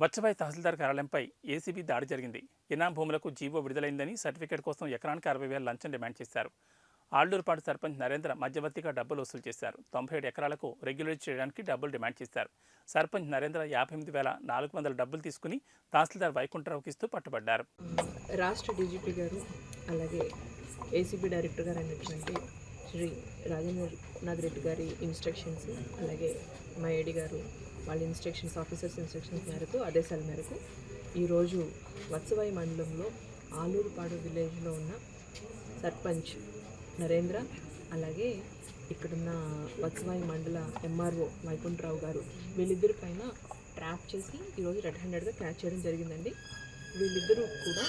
వత్సవాయి తహసీల్దార్ కార్యాలయంపై ACB దాడి జరిగింది. ఇనాం భూములకు జీవో విడుదలైందని సర్టిఫికేట్ కోసం ఎకరానికి 60,000 లంచం డిమాండ్ చేశారు. ఆళ్లూరుపాడు సర్పంచ్ నరేంద్ర మధ్యవర్తిగా డబ్బులు వసూలు చేశారు. 97 ఎకరాలకు రెగ్యులేట్ చేయడానికి డబ్బులు డిమాండ్ చేశారు. సర్పంచ్ నరేంద్ర 58,400 డబ్బులు తీసుకుని తహసీల్దార్ వైకుంఠరావుకి ఇస్తూ పట్టుబడ్డారు. రాష్ట్ర డీజీపీ గారు అలాగే ఏసీబీ డైరెక్టర్ గారు అయినటువంటి శ్రీ రాజేంద్రనాథ్ రెడ్డి గారి ఇన్స్ట్రక్షన్స్, అలాగే మా ఏడీ గారు వాళ్ళ ఇన్స్ట్రక్షన్స్, ఆఫీసర్స్ ఇన్స్ట్రక్షన్స్ మేరకు, ఆదేశాల మేరకు ఈరోజు వత్సవాయి మండలంలో ఆలూరుపాడు విలేజ్లో ఉన్న సర్పంచ్ నరేంద్ర, అలాగే ఇక్కడున్న వత్సవాయి మండల ఎంఆర్ఓ వైకుంఠరావు గారు వీళ్ళిద్దరి పైన ట్రాప్ చేసి ఈరోజు రెడ్ హ్యాండెడ్గా క్యాచ్ చేయడం జరిగిందండి. వీళ్ళిద్దరూ కూడా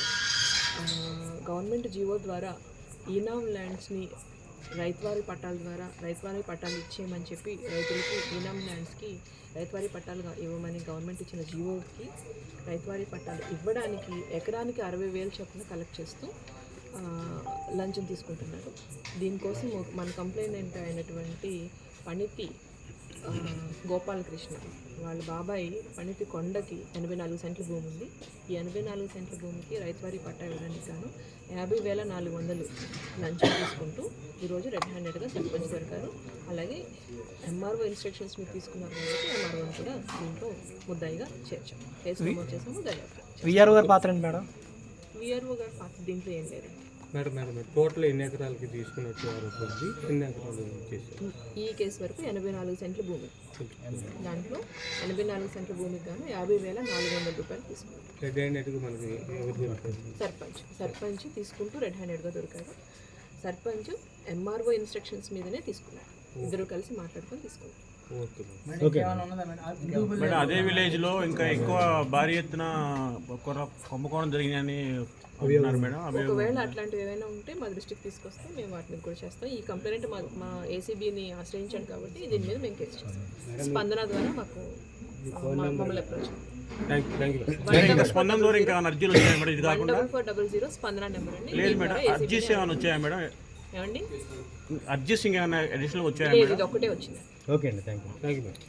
గవర్నమెంట్ జీవో ద్వారా ఈనాం ల్యాండ్స్ని రైతువారీ పట్టాల ద్వారా రైతువారీ పట్టాలు ఇచ్చేయమని చెప్పి రైతులకి ఈనాం ల్యాండ్స్కి రైతువారీ పట్టాలు ఇవ్వమని గవర్నమెంట్ ఇచ్చిన జీవోకి రైతువారీ పట్టాలు ఇవ్వడానికి ఎకరానికి 60,000 చొప్పున కలెక్ట్ చేస్తూ లంచం తీసుకుంటున్నారు. దీనికోసం మన కంప్లైంట్ అయినటువంటి పణితి గోపాలకృష్ణ వాళ్ళ బాబాయ్ పణితి కొండకి 84 సెంట్ల భూమి ఉంది. ఈ 84 సెంట్ల భూమికి రైతువారీ పట్టా ఇవ్వడానికి గాను 50,400 లంచం తీసుకుంటూ ఈరోజు రెడ్ హ్యాండెడ్గా సర్పంచ్ దొరికారు. అలాగే ఎంఆర్ఓ ఇన్స్ట్రక్షన్స్ మీరు తీసుకున్నారు కాబట్టి ఎంఆర్ఓని కూడా దీంట్లో ముద్దాయిగా చేర్చాం. కేసు నమోదు చేసాము. విఆర్ఓ గారి పాత్ర ఏంటి మేడం? విఆర్ఓ గారి పాత్ర దీంట్లో ఏం లేదు మేడం. టోటల్ ఎన్ని ఎకరాలకి తీసుకుని వచ్చేవారు? ఎన్ని ఎకరాలు చేశారు? ఈ కేసు వరకు 84 సెంట్ల భూమి, దాంట్లో 84 సెంట్ల భూమికి గాను 50,400 రూపాయలు తీసుకున్నారు. రెడ్ హ్యాండెడ్గా మనకి సర్పంచ్ తీసుకుంటూ రెడ్ హ్యాండెడ్గా దొరికారు. సర్పంచ్ ఎంఆర్ఓ ఇన్స్ట్రక్షన్స్ మీదనే తీసుకున్నారు. ఇద్దరు కలిసి మాట్లాడుకొని తీసుకున్నారు. మేడం, అదే విలేజ్లో ఇంకా ఎక్కువ భారీ ఎత్తున కుంభకోణం జరిగిందని అంటున్నారు మేడం. ఒకవేళ అట్లాంటివి ఏమైనా ఉంటే మా దృష్టికి తీసుకొస్తే మేము వాటిని కూడా చేస్తాం. ఈ కంప్లైంట్ మా ఏసీబీని ఆశ్రయించాను కాబట్టి దీని మీద మేము కేసు చేస్తాం. స్పందన ద్వారా మాకు మమ్మల్ని అప్రోచ్ స్పందన ద్వారా ఇంకా అర్జీలు వచ్చాయి మేడం? ఇది కాకుండా 1400 స్పందన నెంబర్ అండి. లేదు మేడం, అర్జీస్ ఏమైనా వచ్చాయా మేడం? ఏమండి, అర్జీస్ ఇంకేమైనా అడిషనల్ వచ్చాయా లేదు, మేడం? ఇది ఒకటే వచ్చింది. ఓకే అండి, థ్యాంక్ యూ.